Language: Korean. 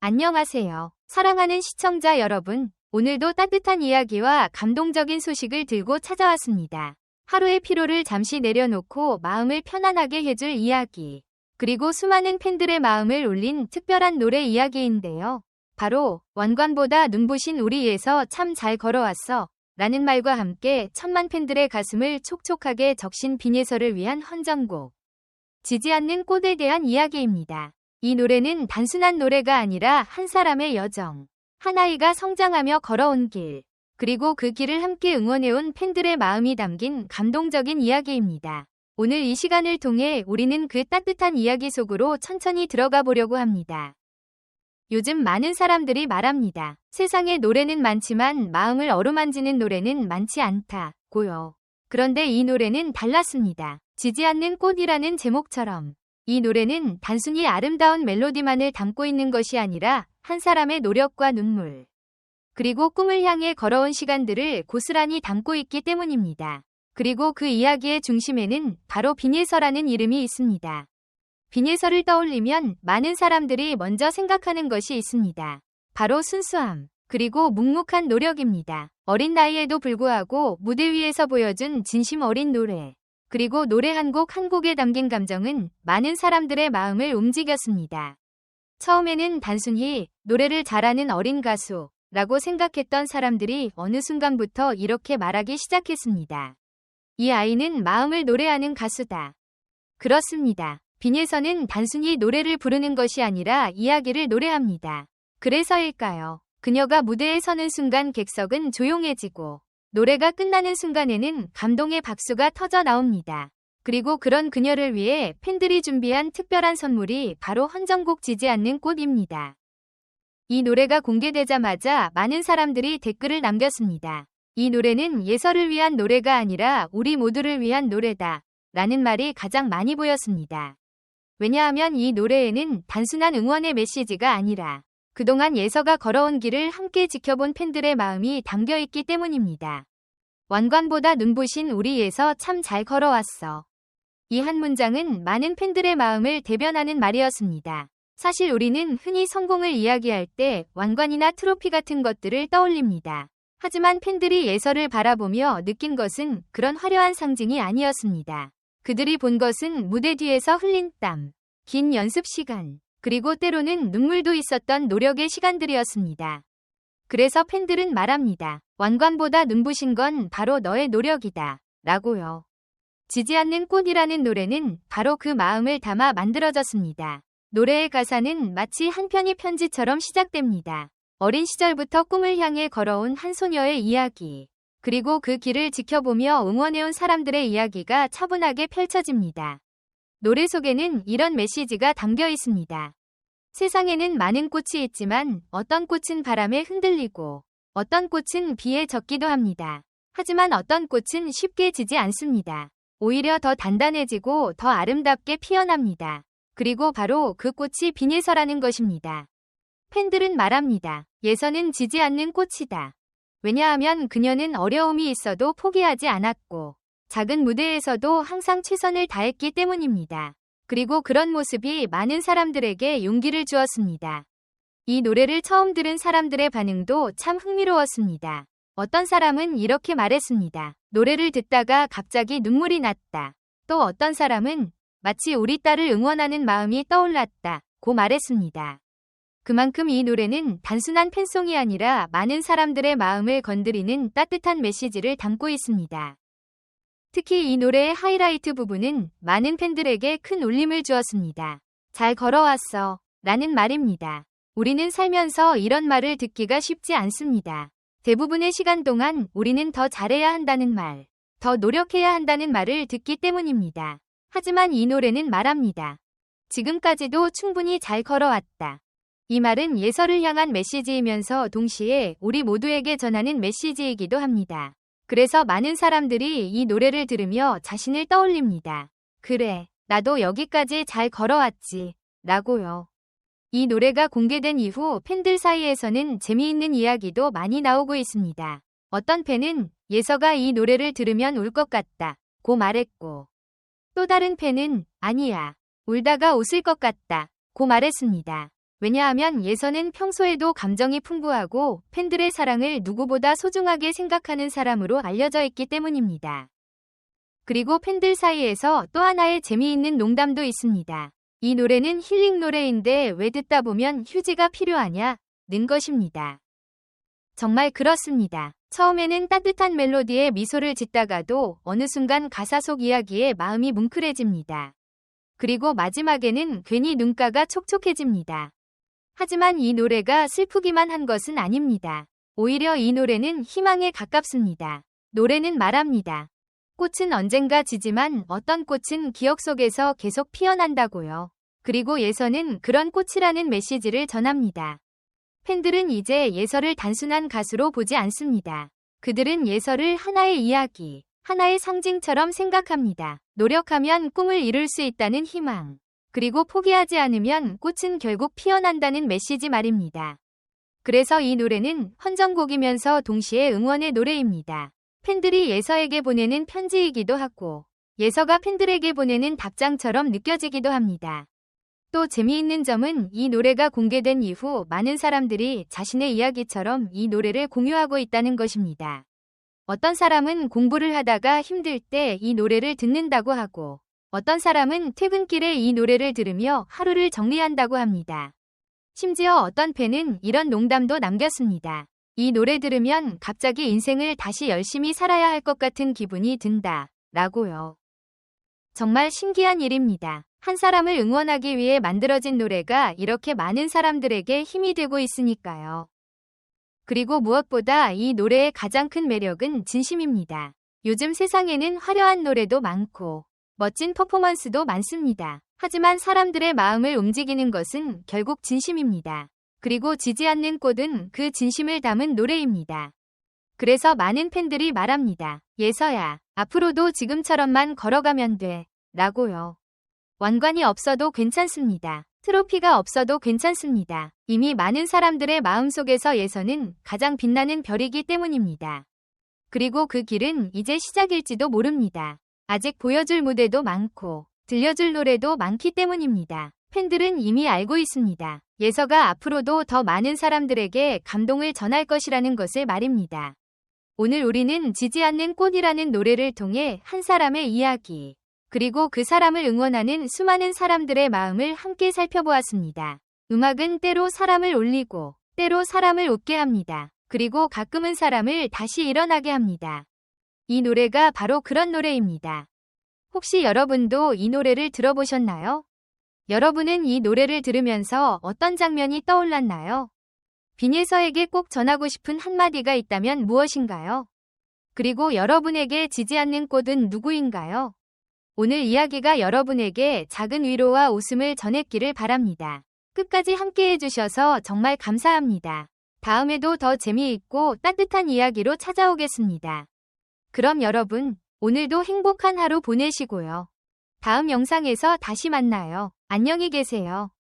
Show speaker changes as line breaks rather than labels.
안녕하세요. 사랑하는 시청자 여러분, 오늘도 따뜻한 이야기와 감동적인 소식을 들고 찾아왔습니다. 하루의 피로를 잠시 내려놓고 마음을 편안하게 해줄 이야기, 그리고 수많은 팬들의 마음을 울린 특별한 노래 이야기인데요. 바로 왕관보다 눈부신 우리에서 참 잘 걸어왔어 라는 말과 함께 천만 팬들의 가슴을 촉촉하게 적신 빈예서를 위한 헌정곡, 지지 않는 꽃에 대한 이야기입니다. 이 노래는 단순한 노래가 아니라 한 사람의 여정, 한 아이가 성장하며 걸어온 길, 그리고 그 길을 함께 응원해온 팬들의 마음이 담긴 감동적인 이야기입니다. 오늘 이 시간을 통해 우리는 그 따뜻한 이야기 속으로 천천히 들어가 보려고 합니다. 요즘 많은 사람들이 말합니다. 세상에 노래는 많지만 마음을 어루만지는 노래는 많지 않다고요. 그런데 이 노래는 달랐습니다. 지지 않는 꽃이라는 제목처럼 이 노래는 단순히 아름다운 멜로디만을 담고 있는 것이 아니라 한 사람의 노력과 눈물, 그리고 꿈을 향해 걸어온 시간들을 고스란히 담고 있기 때문입니다. 그리고 그 이야기의 중심에는 바로 빈예서라는 이름이 있습니다. 빈예서를 떠올리면 많은 사람들이 먼저 생각하는 것이 있습니다. 바로 순수함, 그리고 묵묵한 노력입니다. 어린 나이에도 불구하고 무대 위에서 보여준 진심 어린 노래, 그리고 노래 한 곡 한 곡에 담긴 감정은 많은 사람들의 마음을 움직였습니다. 처음에는 단순히 노래를 잘하는 어린 가수라고 생각했던 사람들이 어느 순간부터 이렇게 말하기 시작했습니다. 이 아이는 마음을 노래하는 가수다. 그렇습니다. 빈예서는 단순히 노래를 부르는 것이 아니라 이야기를 노래합니다. 그래서일까요? 그녀가 무대에 서는 순간 객석은 조용해지고 노래가 끝나는 순간에는 감동의 박수가 터져 나옵니다. 그리고 그런 그녀를 위해 팬들이 준비한 특별한 선물이 바로 헌정곡 지지 않는 꽃입니다. 이 노래가 공개되자마자 많은 사람들이 댓글을 남겼습니다. 이 노래는 예서를 위한 노래가 아니라 우리 모두를 위한 노래다 라는 말이 가장 많이 보였습니다. 왜냐하면 이 노래에는 단순한 응원의 메시지가 아니라 그동안 예서가 걸어온 길을 함께 지켜본 팬들의 마음이 담겨있기 때문입니다. 왕관보다 눈부신 우리 예서 참 잘 걸어왔어. 이 한 문장은 많은 팬들의 마음을 대변하는 말이었습니다. 사실 우리는 흔히 성공을 이야기할 때 왕관이나 트로피 같은 것들을 떠올립니다. 하지만 팬들이 예서를 바라보며 느낀 것은 그런 화려한 상징이 아니었습니다. 그들이 본 것은 무대 뒤에서 흘린 땀, 긴 연습 시간, 그리고 때로는 눈물도 있었던 노력의 시간들이었습니다. 그래서 팬들은 말합니다. 왕관보다 눈부신 건 바로 너의 노력이다 라고요. 지지 않는 꽃이라는 노래는 바로 그 마음을 담아 만들어졌습니다. 노래의 가사는 마치 한 편의 편지처럼 시작됩니다. 어린 시절부터 꿈을 향해 걸어온 한 소녀의 이야기, 그리고 그 길을 지켜보며 응원해온 사람들의 이야기가 차분하게 펼쳐집니다. 노래 속에는 이런 메시지가 담겨 있습니다. 세상에는 많은 꽃이 있지만 어떤 꽃은 바람에 흔들리고 어떤 꽃은 비에 젖기도 합니다. 하지만 어떤 꽃은 쉽게 지지 않습니다. 오히려 더 단단해지고 더 아름답게 피어납니다. 그리고 바로 그 꽃이 빈예서라는 것입니다. 팬들은 말합니다. 예서는 지지 않는 꽃이다. 왜냐하면 그녀는 어려움이 있어도 포기하지 않았고 작은 무대에서도 항상 최선을 다했기 때문입니다. 그리고 그런 모습이 많은 사람들에게 용기를 주었습니다. 이 노래를 처음 들은 사람들의 반응도 참 흥미로웠습니다. 어떤 사람은 이렇게 말했습니다. 노래를 듣다가 갑자기 눈물이 났다. 또 어떤 사람은 마치 우리 딸을 응원하는 마음이 떠올랐다고 말했습니다. 그만큼 이 노래는 단순한 팬송이 아니라 많은 사람들의 마음을 건드리는 따뜻한 메시지를 담고 있습니다. 특히 이 노래의 하이라이트 부분은 많은 팬들에게 큰 울림을 주었습니다. 잘 걸어왔어 라는 말입니다. 우리는 살면서 이런 말을 듣기가 쉽지 않습니다. 대부분의 시간 동안 우리는 더 잘해야 한다는 말, 더 노력해야 한다는 말을 듣기 때문입니다. 하지만 이 노래는 말합니다. 지금까지도 충분히 잘 걸어왔다. 이 말은 예서를 향한 메시지이면서 동시에 우리 모두에게 전하는 메시지이기도 합니다. 그래서 많은 사람들이 이 노래를 들으며 자신을 떠올립니다. 그래, 나도 여기까지 잘 걸어왔지 라고요. 이 노래가 공개된 이후 팬들 사이에서는 재미있는 이야기도 많이 나오고 있습니다. 어떤 팬은 예서가 이 노래를 들으면 울 것 같다고 말했고, 또 다른 팬은 아니야, 울다가 웃을 것 같다고 말했습니다. 왜냐하면 예선은 평소에도 감정이 풍부하고 팬들의 사랑을 누구보다 소중하게 생각하는 사람으로 알려져 있기 때문입니다. 그리고 팬들 사이에서 또 하나의 재미있는 농담도 있습니다. 이 노래는 힐링 노래인데 왜 듣다 보면 휴지가 필요하냐? 는 것입니다. 정말 그렇습니다. 처음에는 따뜻한 멜로디에 미소를 짓다가도 어느 순간 가사 속 이야기에 마음이 뭉클해집니다. 그리고 마지막에는 괜히 눈가가 촉촉해집니다. 하지만 이 노래가 슬프기만 한 것은 아닙니다. 오히려 이 노래는 희망에 가깝습니다. 노래는 말합니다. 꽃은 언젠가 지지만 어떤 꽃은 기억 속에서 계속 피어난다고요. 그리고 예서는 그런 꽃이라는 메시지를 전합니다. 팬들은 이제 예서를 단순한 가수로 보지 않습니다. 그들은 예서를 하나의 이야기, 하나의 상징처럼 생각합니다. 노력하면 꿈을 이룰 수 있다는 희망, 그리고 포기하지 않으면 꽃은 결국 피어난다는 메시지 말입니다. 그래서 이 노래는 헌정곡이면서 동시에 응원의 노래입니다. 팬들이 예서에게 보내는 편지이기도 하고 예서가 팬들에게 보내는 답장처럼 느껴지기도 합니다. 또 재미있는 점은 이 노래가 공개된 이후 많은 사람들이 자신의 이야기처럼 이 노래를 공유하고 있다는 것입니다. 어떤 사람은 공부를 하다가 힘들 때 이 노래를 듣는다고 하고 어떤 사람은 퇴근길에 이 노래를 들으며 하루를 정리한다고 합니다. 심지어 어떤 팬은 이런 농담도 남겼습니다. 이 노래 들으면 갑자기 인생을 다시 열심히 살아야 할 것 같은 기분이 든다. 라고요. 정말 신기한 일입니다. 한 사람을 응원하기 위해 만들어진 노래가 이렇게 많은 사람들에게 힘이 되고 있으니까요. 그리고 무엇보다 이 노래의 가장 큰 매력은 진심입니다. 요즘 세상에는 화려한 노래도 많고 멋진 퍼포먼스도 많습니다. 하지만 사람들의 마음을 움직이는 것은 결국 진심입니다. 그리고 지지 않는 꽃은 그 진심을 담은 노래입니다. 그래서 많은 팬들이 말합니다. 예서야, 앞으로도 지금처럼만 걸어가면 돼. 라고요. 왕관이 없어도 괜찮습니다. 트로피가 없어도 괜찮습니다. 이미 많은 사람들의 마음속에서 예서는 가장 빛나는 별이기 때문입니다. 그리고 그 길은 이제 시작일지도 모릅니다. 아직 보여줄 무대도 많고 들려줄 노래도 많기 때문입니다. 팬들은 이미 알고 있습니다. 예서가 앞으로도 더 많은 사람들에게 감동을 전할 것이라는 것을 말입니다. 오늘 우리는 지지 않는 꽃이라는 노래를 통해 한 사람의 이야기, 그리고 그 사람을 응원하는 수많은 사람들의 마음을 함께 살펴보았습니다. 음악은 때로 사람을 울리고, 때로 사람을 웃게 합니다. 그리고 가끔은 사람을 다시 일어나게 합니다. 이 노래가 바로 그런 노래입니다. 혹시 여러분도 이 노래를 들어보셨나요? 여러분은 이 노래를 들으면서 어떤 장면이 떠올랐나요? 빈예서에게 꼭 전하고 싶은 한마디가 있다면 무엇인가요? 그리고 여러분에게 지지 않는 꽃은 누구인가요? 오늘 이야기가 여러분에게 작은 위로와 웃음을 전했기를 바랍니다. 끝까지 함께 해주셔서 정말 감사합니다. 다음에도 더 재미있고 따뜻한 이야기로 찾아오겠습니다. 그럼 여러분, 오늘도 행복한 하루 보내시고요. 다음 영상에서 다시 만나요. 안녕히 계세요.